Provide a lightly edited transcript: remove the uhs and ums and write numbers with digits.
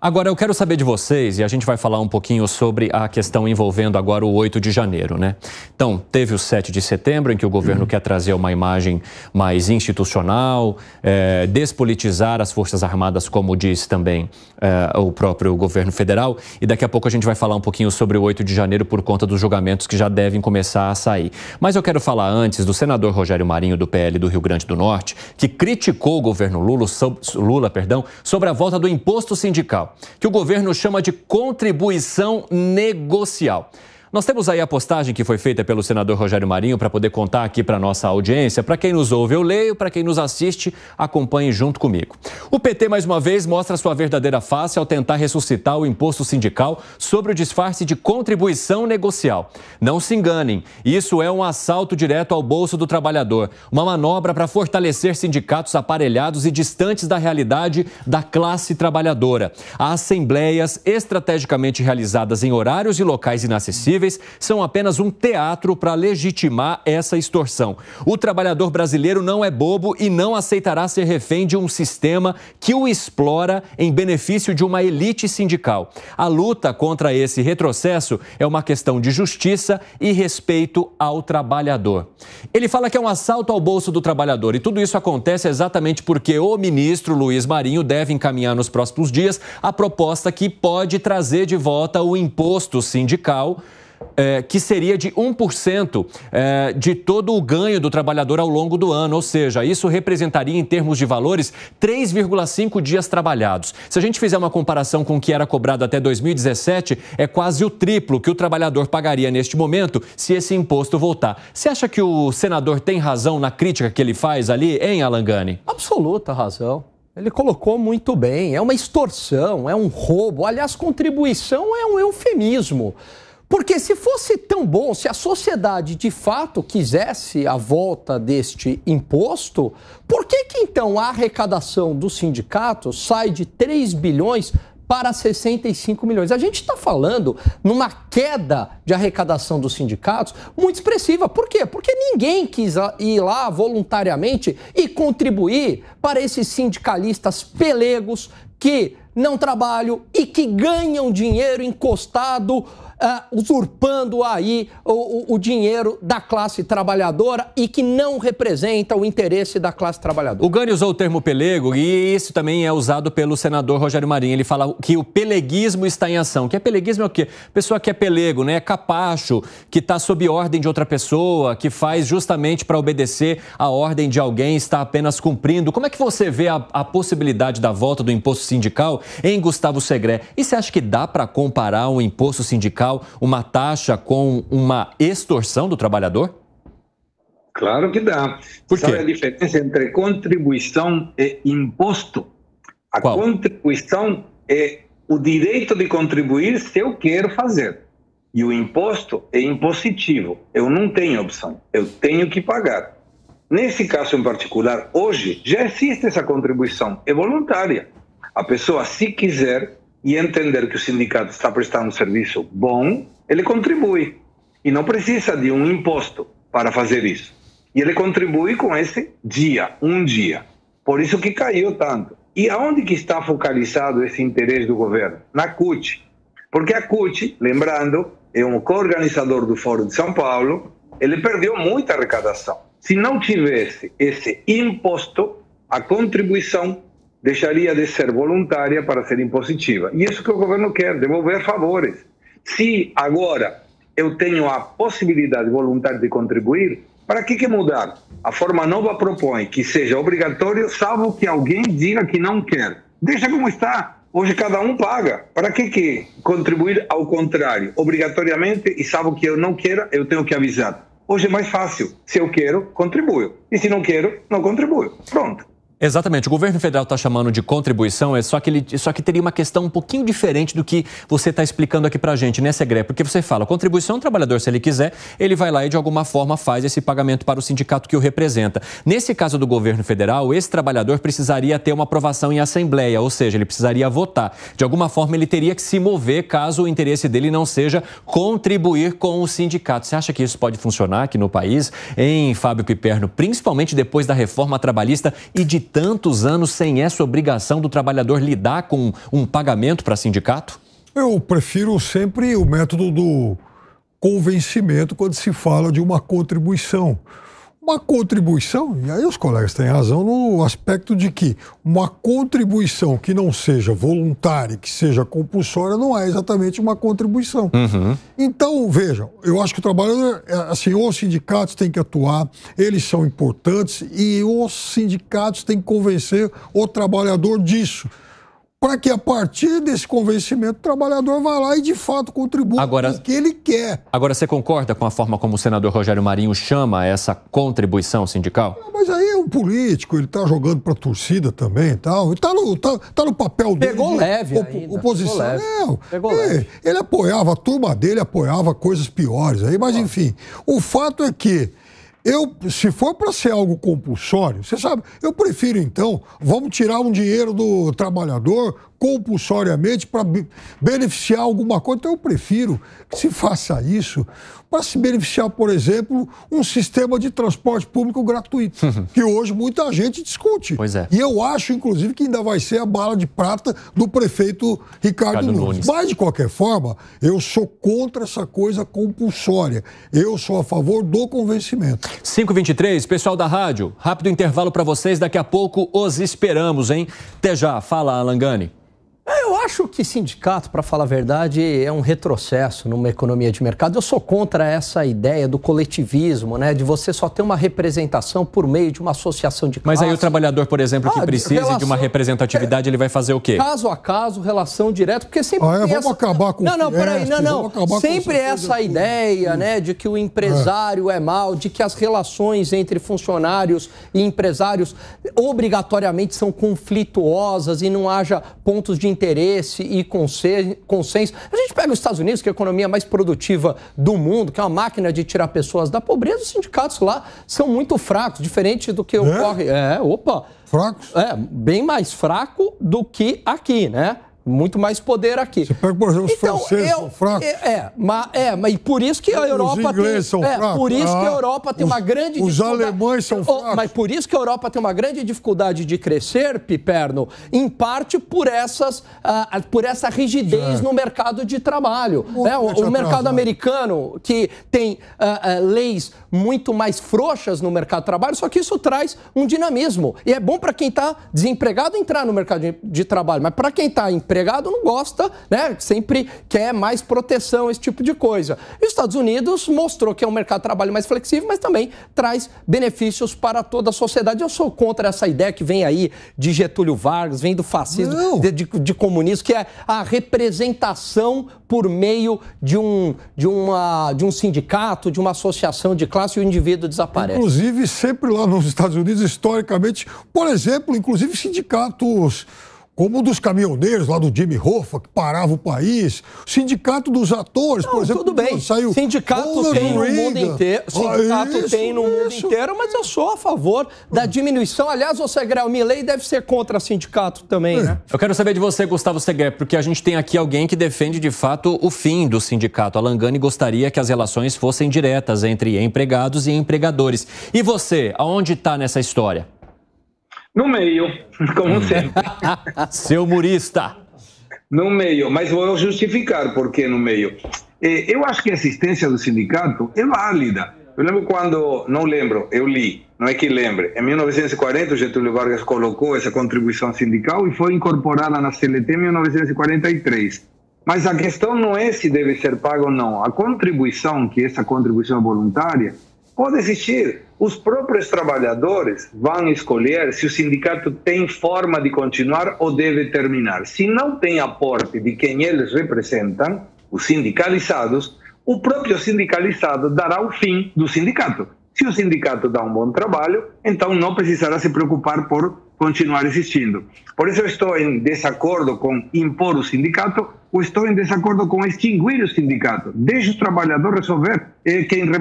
Agora, eu quero saber de vocês, e a gente vai falar um pouquinho sobre a questão envolvendo agora o 8 de janeiro, né? Então, teve o 7 de setembro, em que o governo quer trazer uma imagem mais institucional, despolitizar as Forças Armadas, como diz também o próprio governo federal. E daqui a pouco a gente vai falar um pouquinho sobre o 8 de janeiro por conta dos julgamentos que já devem começar a sair. Mas eu quero falar antes do senador Rogério Marinho, do PL do Rio Grande do Norte, que criticou o governo Lula sobre a volta do imposto sindical, que o governo chama de contribuição negocial. Nós temos aí a postagem que foi feita pelo senador Rogério Marinho para poder contar aqui para a nossa audiência. Para quem nos ouve, eu leio. Para quem nos assiste, acompanhe junto comigo. O PT, mais uma vez, mostra sua verdadeira face ao tentar ressuscitar o imposto sindical sobre o disfarce de contribuição negocial. Não se enganem, isso é um assalto direto ao bolso do trabalhador. Uma manobra para fortalecer sindicatos aparelhados e distantes da realidade da classe trabalhadora. As assembleias estrategicamente realizadas em horários e locais inacessíveis são apenas um teatro para legitimar essa extorsão. O trabalhador brasileiro não é bobo e não aceitará ser refém de um sistema que o explora em benefício de uma elite sindical. A luta contra esse retrocesso é uma questão de justiça e respeito ao trabalhador. Ele fala que é um assalto ao bolso do trabalhador e tudo isso acontece exatamente porque o ministro Luiz Marinho deve encaminhar nos próximos dias a proposta que pode trazer de volta o imposto sindical, que seria de 1% de todo o ganho do trabalhador ao longo do ano. Ou seja, isso representaria, em termos de valores, 3,5 dias trabalhados. Se a gente fizer uma comparação com o que era cobrado até 2017, é quase o triplo que o trabalhador pagaria neste momento se esse imposto voltar. Você acha que o senador tem razão na crítica que ele faz ali, hein, Alan Gani? Absoluta razão. Ele colocou muito bem. É uma extorsão, é um roubo. Aliás, contribuição é um eufemismo. Porque se fosse tão bom, se a sociedade de fato quisesse a volta deste imposto, por que então a arrecadação dos sindicatos sai de 3 bilhões para 65 milhões? A gente está falando numa queda de arrecadação dos sindicatos muito expressiva. Por quê? Porque ninguém quis ir lá voluntariamente e contribuir para esses sindicalistas pelegos que não trabalham e que ganham dinheiro encostado, usurpando aí o dinheiro da classe trabalhadora e que não representa o interesse da classe trabalhadora. O Gani usou o termo pelego e isso também é usado pelo senador Rogério Marinho. Ele fala que o peleguismo está em ação. Que é peleguismo é o quê? Pessoa que é pelego, né? Capacho, que está sob ordem de outra pessoa, que faz justamente para obedecer a ordem de alguém, está apenas cumprindo. Como é que você vê a possibilidade da volta do imposto sindical em Gustavo Segré? E você acha que dá para comparar um imposto sindical, uma taxa, com uma extorsão do trabalhador? Claro que dá. Por quê? Sabe a diferença entre contribuição e imposto? A Qual? Contribuição é o direito de contribuir se eu quero fazer. E o imposto é impositivo. Eu não tenho opção. Eu tenho que pagar. Nesse caso em particular, hoje, já existe essa contribuição. É voluntária. A pessoa, se quiser e entender que o sindicato está prestando um serviço bom, ele contribui. E não precisa de um imposto para fazer isso. E ele contribui com esse dia, um dia. Por isso que caiu tanto. E aonde que está focalizado esse interesse do governo? Na CUT. Porque a CUT, lembrando, é um co-organizador do Fórum de São Paulo, ele perdeu muita arrecadação. Se não tivesse esse imposto, a contribuição deixaria de ser voluntária para ser impositiva. E isso que o governo quer, devolver favores. Se agora eu tenho a possibilidade voluntária de contribuir, para que mudar? A forma nova propõe que seja obrigatório, salvo que alguém diga que não quer. Deixa como está. Hoje cada um paga. Para que contribuir ao contrário? Obrigatoriamente, e salvo que eu não queira, eu tenho que avisar. Hoje é mais fácil. Se eu quero, contribuo. E se não quero, não contribuo. Pronto. Exatamente. O governo federal está chamando de contribuição, só que teria uma questão um pouquinho diferente do que você está explicando aqui para a gente, né, Segré? Porque você fala, contribuição, o trabalhador, se ele quiser, ele vai lá e de alguma forma faz esse pagamento para o sindicato que o representa. Nesse caso do governo federal, esse trabalhador precisaria ter uma aprovação em assembleia, ou seja, ele precisaria votar. De alguma forma, ele teria que se mover caso o interesse dele não seja contribuir com o sindicato. Você acha que isso pode funcionar aqui no país, em Fábio Piperno, principalmente depois da reforma trabalhista e de tantos anos sem essa obrigação do trabalhador lidar com um pagamento para sindicato? Eu prefiro sempre o método do convencimento quando se fala de uma contribuição. Uma contribuição, e aí os colegas têm razão no aspecto de que uma contribuição que não seja voluntária, que seja compulsória, não é exatamente uma contribuição. Então, vejam, eu acho que o trabalhador, assim, os sindicatos têm que atuar, eles são importantes e os sindicatos têm que convencer o trabalhador disso, para que a partir desse convencimento o trabalhador vá lá e de fato contribua com o que ele quer. Agora, você concorda com a forma como o senador Rogério Marinho chama essa contribuição sindical? Mas aí é um político, ele está jogando para a torcida também e tal, tá no papel dele. Pegou leve oposição. Pegou leve. Ele apoiava, a turma dele apoiava coisas piores aí, mas enfim, o fato é que se for para ser algo compulsório, você sabe, eu prefiro então, vamos tirar um dinheiro do trabalhador compulsoriamente para beneficiar alguma coisa. Então eu prefiro que se faça isso para se beneficiar, por exemplo, um sistema de transporte público gratuito, que hoje muita gente discute. Pois é. E eu acho, inclusive, que ainda vai ser a bala de prata do prefeito Ricardo Nunes. Mas, de qualquer forma, eu sou contra essa coisa compulsória. Eu sou a favor do convencimento. 5h23, pessoal da rádio, rápido intervalo para vocês, daqui a pouco os esperamos, hein? Até já, fala, Alan Gani. Eu acho que sindicato, para falar a verdade, é um retrocesso numa economia de mercado. Eu sou contra essa ideia do coletivismo, né? De você só ter uma representação por meio de uma associação de classe. Mas aí o trabalhor, por exemplo, que precise de uma representatividade, ele vai fazer o quê? Caso a caso, relação direta, porque sempre vamos acabar com sempre essa ideia, né, de que o empresário é mau, de que as relações entre funcionários e empresários obrigatoriamente são conflituosas e não haja pontos de interesse e consenso. A gente pega os Estados Unidos, que é a economia mais produtiva do mundo, que é uma máquina de tirar pessoas da pobreza, os sindicatos lá são muito fracos, diferente do que ocorre... Fracos? Bem mais fraco do que aqui, né? Muito mais poder aqui. Você pega, por exemplo, os franceses são fracos. Mas por isso que a Europa os ingleses são fracos. Por isso que a Europa tem uma grande dificuldade. Os alemães são fracos. Mas por isso que a Europa tem uma grande dificuldade de crescer, Piperno, em parte por essa rigidez no mercado de trabalho. O mercado americano, que tem leis muito mais frouxas no mercado de trabalho, só que isso traz um dinamismo. E é bom para quem está desempregado entrar no mercado de trabalho, mas para quem está empregado não gosta, né? Sempre quer mais proteção, esse tipo de coisa. E os Estados Unidos mostrou que é um mercado de trabalho mais flexível, mas também traz benefícios para toda a sociedade. Eu sou contra essa ideia que vem aí de Getúlio Vargas, vem do fascismo, de comunismo, que é a representação por meio de um sindicato, de uma associação de classe, e o indivíduo desaparece. Inclusive, sempre lá nos Estados Unidos, historicamente, por exemplo, inclusive sindicatos como o dos caminhoneiros, lá do Jimmy Hoffa, que parava o país. O sindicato dos atores, por exemplo. Tudo bem, sindicato tem no mundo inteiro. Sindicato tem no mundo inteiro, mas eu sou a favor da diminuição. Aliás, o Segré, o Milei deve ser contra sindicato também, né? Eu quero saber de você, Gustavo Segré, porque a gente tem aqui alguém que defende, de fato, o fim do sindicato. Alan Gani gostaria que as relações fossem diretas entre empregados e empregadores. E você, aonde está nessa história? No meio, como sempre. Seu humorista. No meio, mas vou justificar por que no meio. Eu acho que a existência do sindicato é válida. Eu lembro quando, não lembro, eu li, não é que lembre, em 1940 o Getúlio Vargas colocou essa contribuição sindical e foi incorporada na CLT em 1943. Mas a questão não é se deve ser paga ou não. A contribuição, que essa contribuição voluntária, pode existir. Os próprios trabalhadores vão escolher se o sindicato tem forma de continuar ou deve terminar. Se não tem aporte de quem eles representam, os sindicalizados, o próprio sindicalizado dará o fim do sindicato. Se o sindicato dá um bom trabalho, então não precisará se preocupar por continuar existindo. Por isso eu estou em desacordo com impor o sindicato, ou estou em desacordo com extinguir o sindicato. Deixe o trabalhador resolver quem